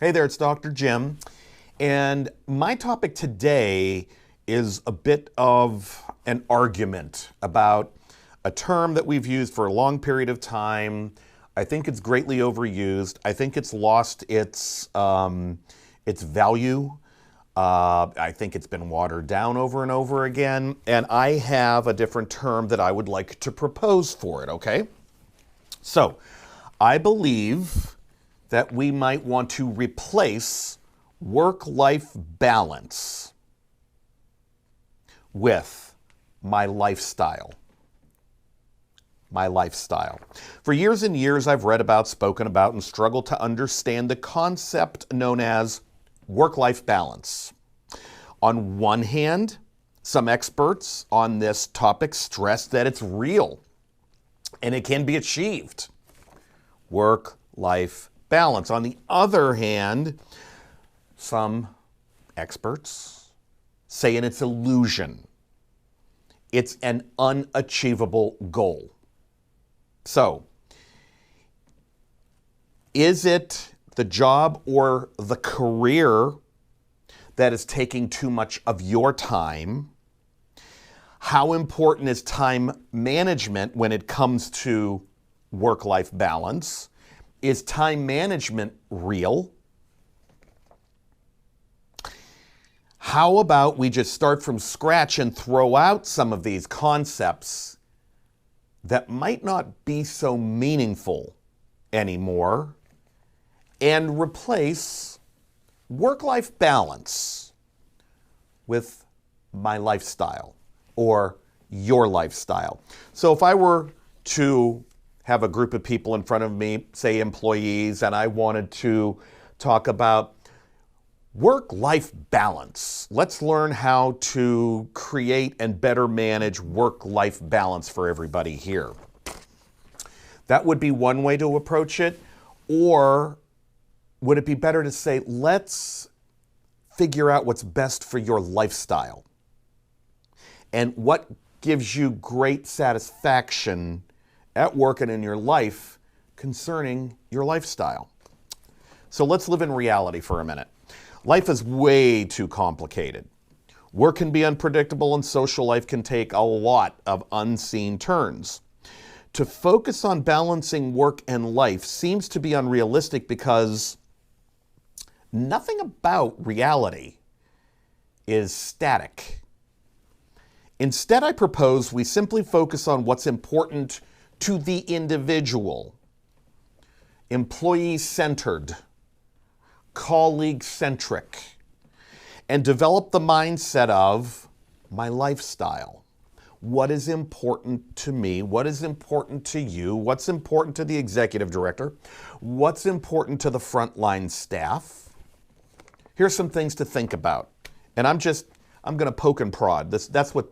Hey there, it's Dr. Jim, and my topic today is a bit of an argument about a term that we've used for a long period of time. I think it's greatly overused. I think it's lost its value. I think it's been watered down over and over again, and I have a different term that I would like to propose for it, okay? So, I believe that we might want to replace work-life balance with my lifestyle. My lifestyle. For years and years, I've read about, spoken about, and struggled to understand the concept known as work-life balance. On one hand, some experts on this topic stress that it's real and it can be achieved. Work-life balance. On the other hand, some experts say it's an illusion. It's an unachievable goal. So, is it the job or the career that is taking too much of your time? How important is time management when it comes to work-life balance? Is time management real? How about we just start from scratch and throw out some of these concepts that might not be so meaningful anymore and replace work-life balance with my lifestyle or your lifestyle. So if I were to have a group of people in front of me, say employees, and I wanted to talk about work-life balance. Let's learn how to create and better manage work-life balance for everybody here. That would be one way to approach it. Or would it be better to say, let's figure out what's best for your lifestyle and what gives you great satisfaction at work and in your life concerning your lifestyle. So let's live in reality for a minute. Life is way too complicated. Work can be unpredictable and social life can take a lot of unseen turns. To focus on balancing work and life seems to be unrealistic because nothing about reality is static. Instead, I propose we simply focus on what's important to the individual, employee-centered, colleague-centric, and develop the mindset of my lifestyle. What is important to me? What is important to you? What's important to the executive director? What's important to the frontline staff? Here's some things to think about. And I'm going to poke and prod. That's what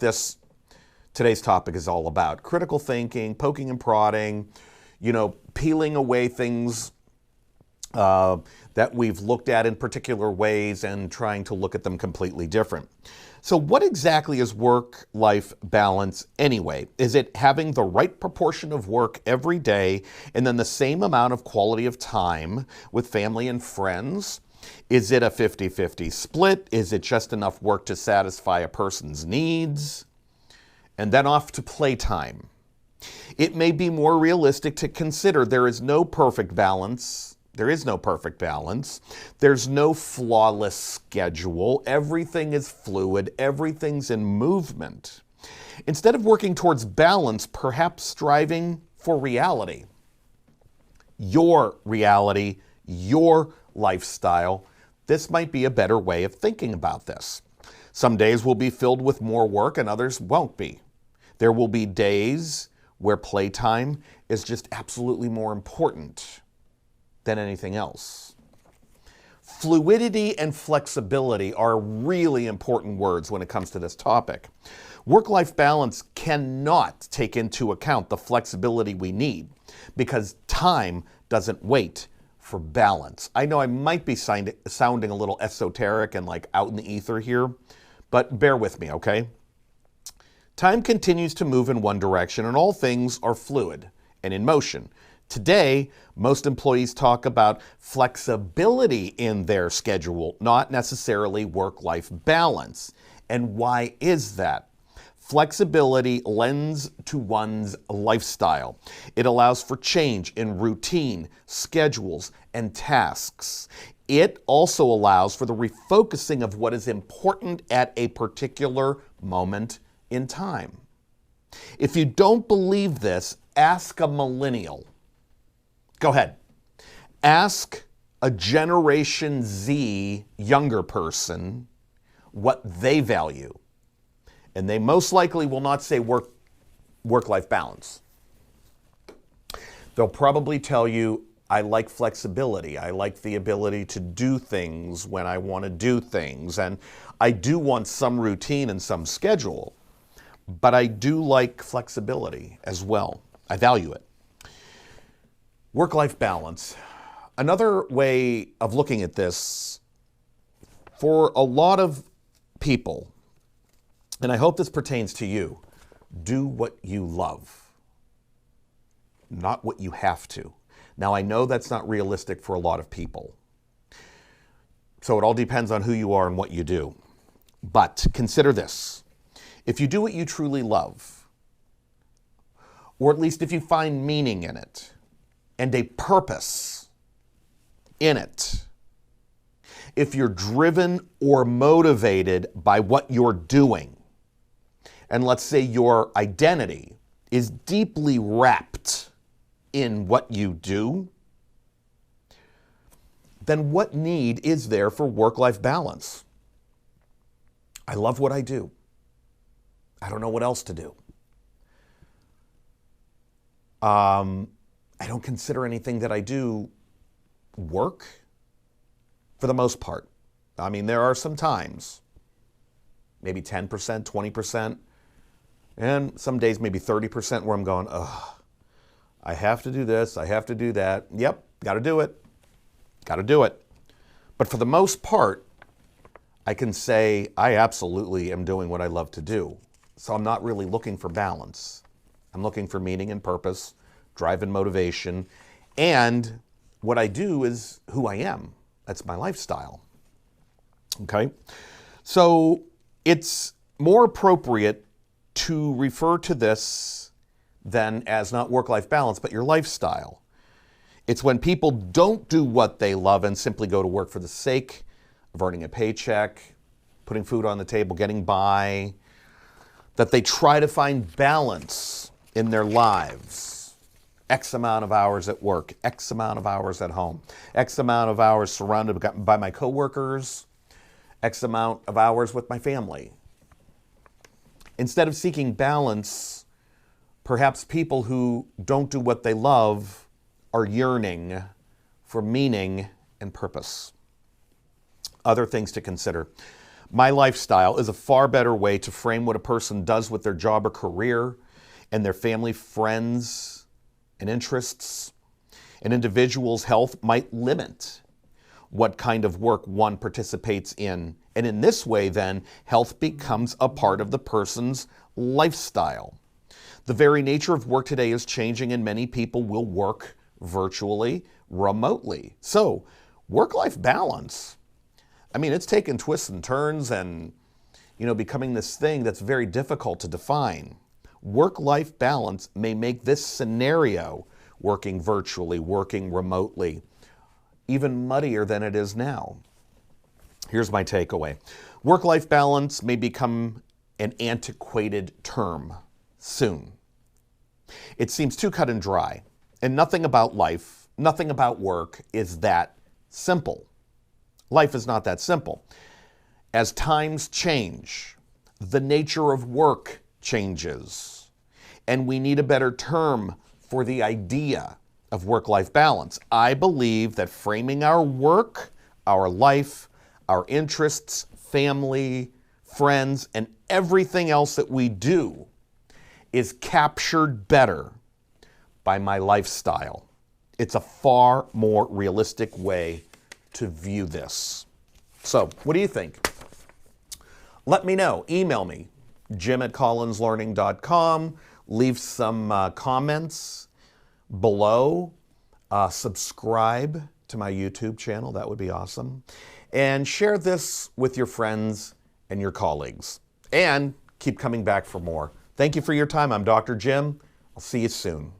today's topic is all about. Critical thinking, poking and prodding, peeling away things that we've looked at in particular ways and trying to look at them completely different. So what exactly is work-life balance anyway? Is it having the right proportion of work every day and then the same amount of quality of time with family and friends? Is it a 50-50 split? Is it just enough work to satisfy a person's needs? And then off to playtime. It may be more realistic to consider there is no perfect balance. There is no perfect balance. There's no flawless schedule. Everything is fluid. Everything's in movement. Instead of working towards balance, perhaps striving for reality. Your reality, your lifestyle. This might be a better way of thinking about this. Some days will be filled with more work and others won't be. There will be days where playtime is just absolutely more important than anything else. Fluidity and flexibility are really important words when it comes to this topic. Work-life balance cannot take into account the flexibility we need because time doesn't wait for balance. I know I might be sounding a little esoteric and like out in the ether here, but bear with me, okay? Time continues to move in one direction and all things are fluid and in motion. Today, most employees talk about flexibility in their schedule, not necessarily work-life balance. And why is that? Flexibility lends to one's lifestyle. It allows for change in routine, schedules, and tasks. It also allows for the refocusing of what is important at a particular moment in time. If you don't believe this, ask a millennial. Go ahead. Ask a Generation Z younger person what they value. And they most likely will not say work-life balance. They'll probably tell you, I like flexibility. I like the ability to do things when I want to do things. And I do want some routine and some schedule, but I do like flexibility as well. I value it. Work-life balance. Another way of looking at this, for a lot of people, and I hope this pertains to you, do what you love, not what you have to. Now, I know that's not realistic for a lot of people. So it all depends on who you are and what you do. But consider this. If you do what you truly love, or at least if you find meaning in it and a purpose in it, if you're driven or motivated by what you're doing, and let's say your identity is deeply wrapped in what you do, then what need is there for work-life balance? I love what I do. I don't know what else to do. I don't consider anything that I do work for the most part. I mean, there are some times, maybe 10%, 20%, and some days maybe 30% where I'm going, ugh, I have to do this, I have to do that. Yep, got to do it. Got to do it. But for the most part, I can say I absolutely am doing what I love to do. So I'm not really looking for balance. I'm looking for meaning and purpose, drive and motivation. And what I do is who I am. That's my lifestyle. Okay? So it's more appropriate to refer to this than as not work-life balance, but your lifestyle. It's when people don't do what they love and simply go to work for the sake of earning a paycheck, putting food on the table, getting by, that they try to find balance in their lives. X amount of hours at work, X amount of hours at home, X amount of hours surrounded by my coworkers, X amount of hours with my family. Instead of seeking balance, perhaps people who don't do what they love are yearning for meaning and purpose. Other things to consider. My lifestyle is a far better way to frame what a person does with their job or career and their family, friends, and interests. An individual's health might limit what kind of work one participates in. And in this way, then, health becomes a part of the person's lifestyle. The very nature of work today is changing, and many people will work virtually, remotely. So, work-life balance, I mean, it's taken twists and turns and, becoming this thing that's very difficult to define. Work-life balance may make this scenario, working virtually, working remotely, even muddier than it is now. Here's my takeaway. Work-life balance may become an antiquated term soon. It seems too cut and dry, and nothing about life, nothing about work is that simple. Life is not that simple. As times change, the nature of work changes, and we need a better term for the idea of work-life balance. I believe that framing our work, our life, our interests, family, friends, and everything else that we do is captured better by my lifestyle. It's a far more realistic way to view this. So, what do you think? Let me know. Email me, jim@collinslearning.com. Leave some comments below Subscribe to my YouTube channel. That would be awesome. And share this with your friends and your colleagues. And keep coming back for more. Thank you for your time. I'm Dr. Jim. I'll see you soon.